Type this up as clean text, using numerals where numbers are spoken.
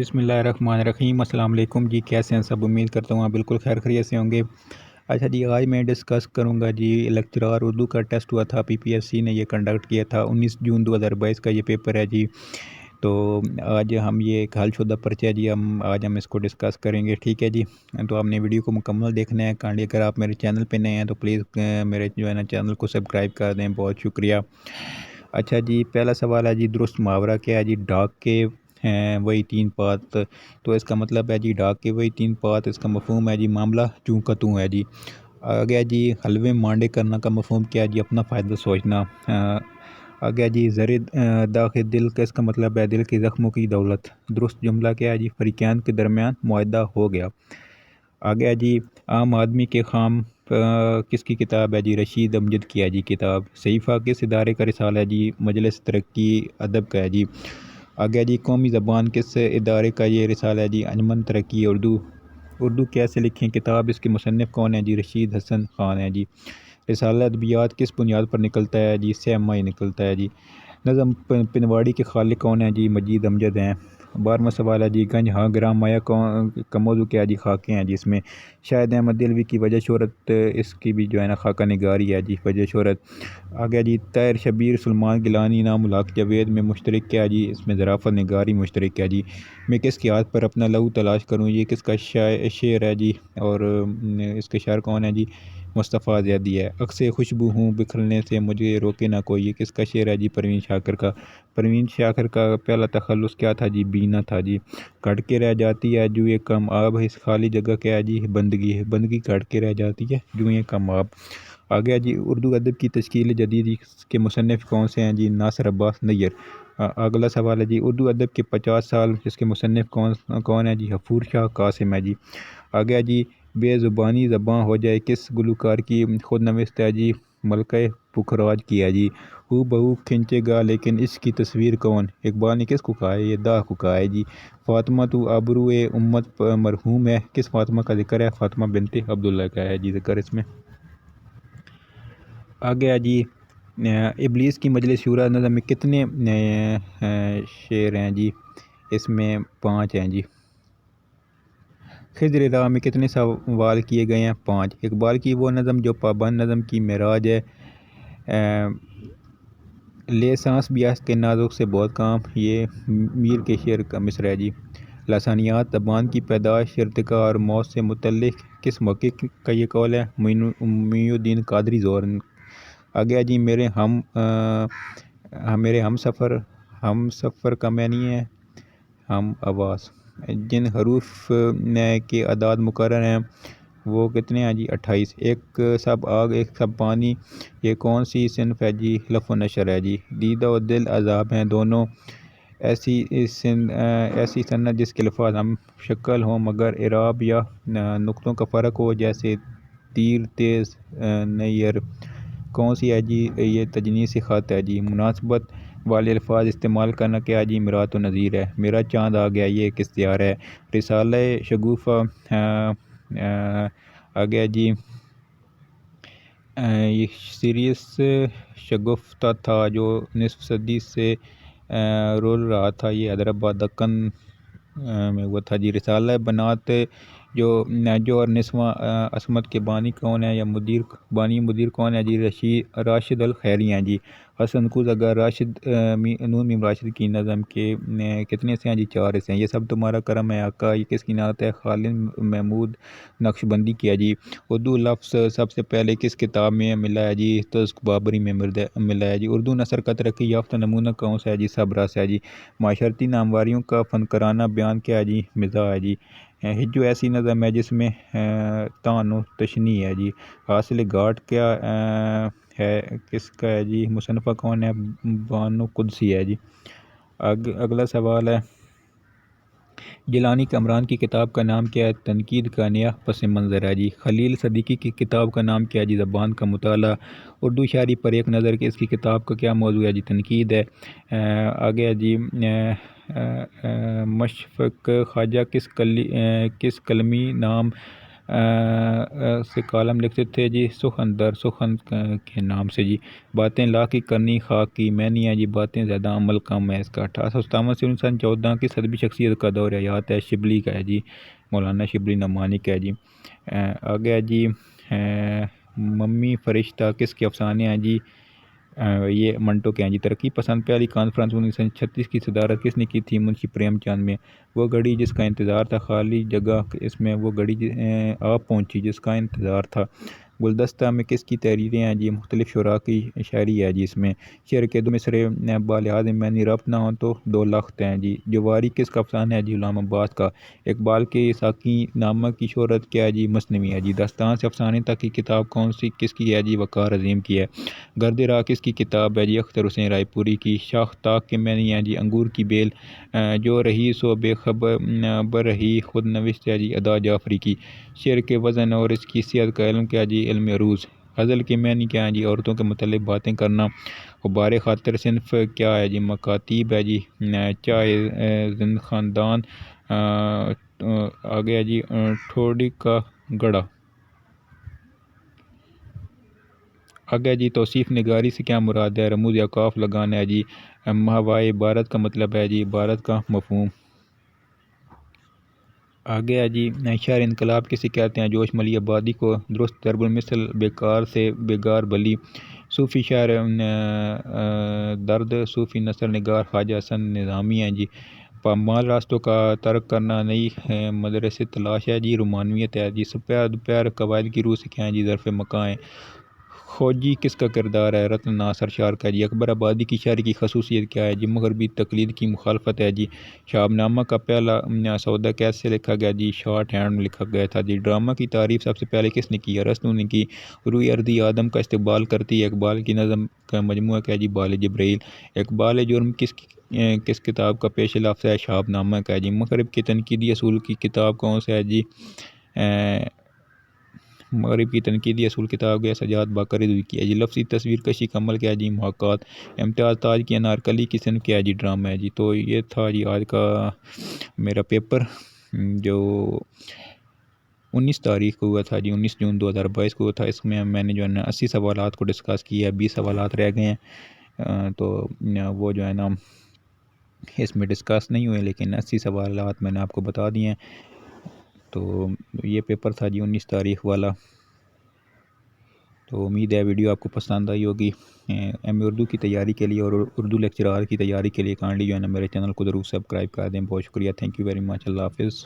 बिस्मिल्लाहिर्रहमानिर्रहीम। अस्सलाम वालेकुम जी। कैसे हैं सब? उम्मीद करता हूँ आप बिल्कुल खैर खैरियत से होंगे। अच्छा जी, आज मैं डिस्कस करूँगा जी लेक्चरार उर्दू का टेस्ट हुआ था, पीपीएससी ने ये कंडक्ट किया था। 19 जून 2022 का ये पेपर है जी। तो आज हम ये एक हलशुदा पर्चा है जी, आज हम इसको डिस्कस करेंगे, ठीक है जी। तो आपने वीडियो को मुकम्मल देखना है। काइंडली अगर आप मेरे चैनल पे नए हैं तो प्लीज़ मेरे जो है ना चैनल को सब्सक्राइब कर दें, बहुत शुक्रिया। अच्छा जी, पहला सवाल है जी, दुरुस्त मुहावरा क्या है जी? डाक के हैं वही तीन पात। तो इसका मतलब है जी डाक के वही तीन पात, इसका मफहूम है जी मामला चूँ का तू है जी। आ गया जी, हलवे मांडे करना का मफहूम क्या है जी? अपना फ़ायदा सोचना। आ गया जी, ज़रे दाखिल दिल का इसका मतलब है दिल के ज़ख्मों की दौलत। दुरुस्त जुमला क्या है जी? फ़रीक़ैन के दरमियान मुआहदा हो गया। आ गया जी, आम आदमी के ख़ाम किसकी किताब है जी? रशीद अमजद की है जी किताब। सहीफ़ा किस इदारे का रिसाला है जी? मजलिस तरक्की अदब का है जी। आ गया जी, कौमी ज़बान किस इदारे का ये रिसाला है जी? अंजुमन तरक्की उर्दू। उर्दू कैसे लिखें किताब, इसके मुसन्निफ़ कौन है जी? रशीद हसन ख़ान है जी। रिसाला अदबियात किस बुनियाद पर निकलता है जी? इससे एम.आई निकलता है जी। नज़म पिनवाड़ी के खालिक कौन है जी? मजीद अमजद हैं। 12वां सवाल है जी, गंज हाँ ग्राम माया कौन का मौजू क्या है जी? खाके हैं जी इसमें। शायद अहमद दिलवी की वजह शोहरत, इसकी भी जो है ना खाका निगारी है जी वजह शोहरत। आ गया जी, तैर शबीर सुलेमान गिलानी नाम उल हक जावेद में मुश्तरक क्या है जी? इसमें ज़राफ़त निगारी मुश्तरक है जी। मैं किसके हाथ पर अपना लहू तलाश करूँ, ये किसका शेर है जी? और इसके शायर कौन है जी? मुस्तफ़ा ज़ैदी है। अक्से खुशबू हूँ बिखरने से मुझे रोके ना कोई, ये किसका शेर है जी? परवीन शाकिर का। परवीन शाकिर का पहला तखल्लुस क्या था जी? बीना था जी। घट के रह जाती है जुए कम आब, इस खाली जगह क्या है जी? बंदगी है। बंदगी घट के रह जाती है जुए कम आब। आ गया जी, उर्दू अदब की तश्कील जदीद के मुसन्निफ़ कौन से हैं जी? नासिर अब्बास नैयर। अगला सवाल है जी, उर्दू अदब के 50 साल इसके मुसन्निफ़ कौन कौन है जी? गफूर शाह कासिम है जी। आ गया जी, बेज़ुबानी ज़बां हो जाए किस गुलकार की खुद नविश्त है जी? मलका पुखराज की है जी। हू बहू खिंचेगा लेकिन इश्क की तस्वीर कौन? इकबाल ने किसको कहा है? ये दाह को कहा है जी। फ़ातिमा तू आबरू ए उम्मत मरहूम है, किस फ़ातिमा का जिक्र है? फ़ातिमा बिनते अब्दुल्ला का है जी जिक्र इसमें। आ गया जी, इबलीस की मजलिस शूरा नज़म में कितने शेर हैं जी? इसमें 5 हैं जी। खिज़्र राह में कितने सवाल किए गए हैं? 5। इकबाल की वो नज़म जो पाबंद नज़म की मेराज है। ले सांस भी के नाजुक से बहुत काम, ये मीर के शेर का मिसरा है जी। लसानियात ज़बान की पैदाश, इर्तिका और मौत से मुतल्लिक़ किस मौक़िफ़ का ये कौल है? मुइनुद्दीन क़ादरी ज़ोहर। आ गया जी, मेरे हम सफ़र का मैनी है हम आवाज़। जिन हरूफ के अदाद मुकर्रर हैं वो कितने हैं जी? 28। एक सब आग एक सब पानी, ये कौन सी सिनफ है जी? लफ़ व नशर है जी। दीदा और दिल अज़ाब हैं दोनों, ऐसी सन्नत जिसके अल्फाज हम शक्ल हों मगर इराब या नुक्तों का फ़र्क हो, जैसे तीर तेज़ नैयर। कौन सी है जी? ये तजनीस ख़त है जी। मुनासबत वाले अल्फाज इस्तेमाल करना क्या है जी? मिरात व नज़ीर है। मेरा चाँद आ गया ये किस दियार है? रिसाला शगुफ़ा आ गया जी, ये सीरीस शगुफ्ता था जो निसफ सदी से रोल रहा था, ये हैदराबाद दक्कन में हुआ था जी। रिसाला बनात जो नजो और निस्वा असमत के बानी कौन है या मुदीर कौन है जी? राशिद अल खैरी हैं जी। हसन कुज अगर राशिद नून मीम राशिद की नज़म के कितने से हैं जी? 4 से हैं। ये सब तुम्हारा करम है आका, ये किसकी नात है? खालिद महमूद नक्शबंदी की है जी। उर्दू लफ्ज़ सबसे पहले किस किताब में मिला है जी? तज़्क बाबरी में मिला है जी। उर्दू नसर का तरक्की याफ्ता नमूना कौन सा है जी? सबरा से है जी। माशरती नामवारियों का फ़नकाराना बयान क्या है जी? मिज़ाह है जी। हिज्जो ऐसी नज़म है जिसमें तानो तशनी है जी। हासिल घाट क्या है किसका है जी? मुसन्नफ़ा कौन है? बानो कुद्सी है जी। अगला सवाल है, गिलानी कमरान की किताब का नाम क्या है? तनकीद का नया पस मंज़र है जी। खलील सदीकी की किताब का नाम क्या है जी? ज़बान का मुताला। उर्दू शायरी पर एक नज़र के इसकी किताब का क्या मौजू है जी? तनकीद है। आ गया जी, मशफ़क़ ख्वाजा किस कलमी नाम سے کالم لکھتے تھے جی، سخن در سخن کے نام سے جی، باتیں لا کی کرنی خاک کی میں نہیں ہے جی، باتیں زیادہ عمل کم ہے اس کا۔ 1857 سے 1914 کی صدبی شخصیت کا دور حیات ہے شبلی کا ہے جی، مولانا شبلی نعمانی کا ہے جی۔ آگے ہے جی ممی فرشتہ کس کے افسانے ہیں جی، یہ منٹو کے ہیں جی۔ ترقی پسند پہلی کانفرنس 1936 کی صدارت کس نے کی تھی، منشی پریم چاند میں۔ وہ گھڑی جس کا انتظار تھا خالی جگہ اس میں، وہ گھڑی آپ پہنچی جس کا انتظار تھا۔ گلدستہ میں کس کی تحریریں ہیں جی، مختلف شعراء کی شاعری ہے جی اس میں۔ شعر کے دو مصرے بالحاظ میں ربط نہ ہوں تو دو لخت ہیں جی۔ جواری کس کا افسانہ ہے جی، غلام عباس کا۔ اقبال کے ساقی نامہ کی شہرت کیا ہے جی، مثنوی ہے جی۔ داستان سے افسانے تک کی کتاب کون سی کس کی ہے جی، وقار عظیم کی ہے۔ گرد راہ کس کی کتاب ہے جی، اختر حسین رائے پوری کی۔ شاخ طاق کے معنی ہے جی، انگور کی بیل۔ جو رہی سو بے خبر رہی خود نوشت ہے جی، ادا جعفری کی۔ شعر کے وزن اور اس کی صحت کا علم کیا جی، علم عروض۔ غزل کے معنی کیا ہے جی، عورتوں کے متعلق باتیں کرنا۔ غبار خاطر صنف کیا ہے جی، مکاتیب ہے جی۔ چائے زند خاندان آگے ہے جی ٹھوڑی کا گڑھا۔ آگے جی توصیف نگاری سے کیا مراد ہے، رموز یا قاف لگانا ہے جی۔ ماہوائے عبارت کا مطلب ہے جی، عبارت کا مفہوم۔ آگے ہے جی شہر انقلاب کسے کہتے ہیں، جوش ملی آبادی کو۔ درست ضرب المثل بیکار سے بیگار بلی۔ صوفی شاعر درد صوفی نثر نگار خواجہ حسن نظامی ہیں جی۔ پامال راستوں کا ترک کرنا نئی مدرسے تلاش ہے جی، رومانویت ہے جی۔ سپہر دوپہر قواعد کی روح سے کیا ہے جی، ظرف مکاں ہے۔ خوجی کس کا کردار ہے، رتن ناصر شار کا جی۔ اکبر آبادی کی شاعری کی خصوصیت کیا ہے جی، مغربی تقلید کی مخالفت ہے جی۔ شہاب نامہ کا پہلا سودا کیسے لکھا گیا جی، شارٹ ہینڈ میں لکھا گیا تھا جی۔ ڈرامہ کی تعریف سب سے پہلے کس نے کی، ارسطو نے کی۔ روئی اردی آدم کا استقبال کرتی ہے، اقبال کی نظم کا مجموعہ کیا جی، بال جبرائیل۔ اقبال جرم کس کتاب کا پیش لفظ ہے، شہاب نامہ کا جی۔ مغرب کے تنقیدی اصول کی کتاب کون سا ہے جی، مغرب کی تنقیدی اصول کتاب کے سجاد باقر رضوی کی ہے جی۔ لفظی تصویر کشی کا عمل کیا ہے جی، محاکات۔ امتیاز تاج کی انارکلی کی صنف کیا ہے جی، ڈرامہ ہے جی۔ تو یہ تھا جی آج کا میرا پیپر جو 19 تاریخ کو ہوا تھا جی، 19 جون 2022 کو ہوا تھا۔ اس میں نے جو ہے نا 80 سوالات کو ڈسکس کیا ہے، 20 سوالات رہ گئے ہیں تو وہ جو ہے نا اس میں ڈسکس نہیں ہوئے، لیکن 80 سوالات میں نے آپ کو بتا دیے ہیں۔ تو یہ پیپر تھا جی 19 تاریخ والا۔ تو امید ہے ویڈیو آپ کو پسند آئی ہوگی۔ ایم اے اردو کی تیاری کے لیے اور اردو لیکچرار کی تیاری کے لیے کائنڈلی جو ہے نا میرے چینل کو ضرور سبسکرائب کر دیں۔ بہت شکریہ، تھینک یو ویری مچ، اللہ حافظ۔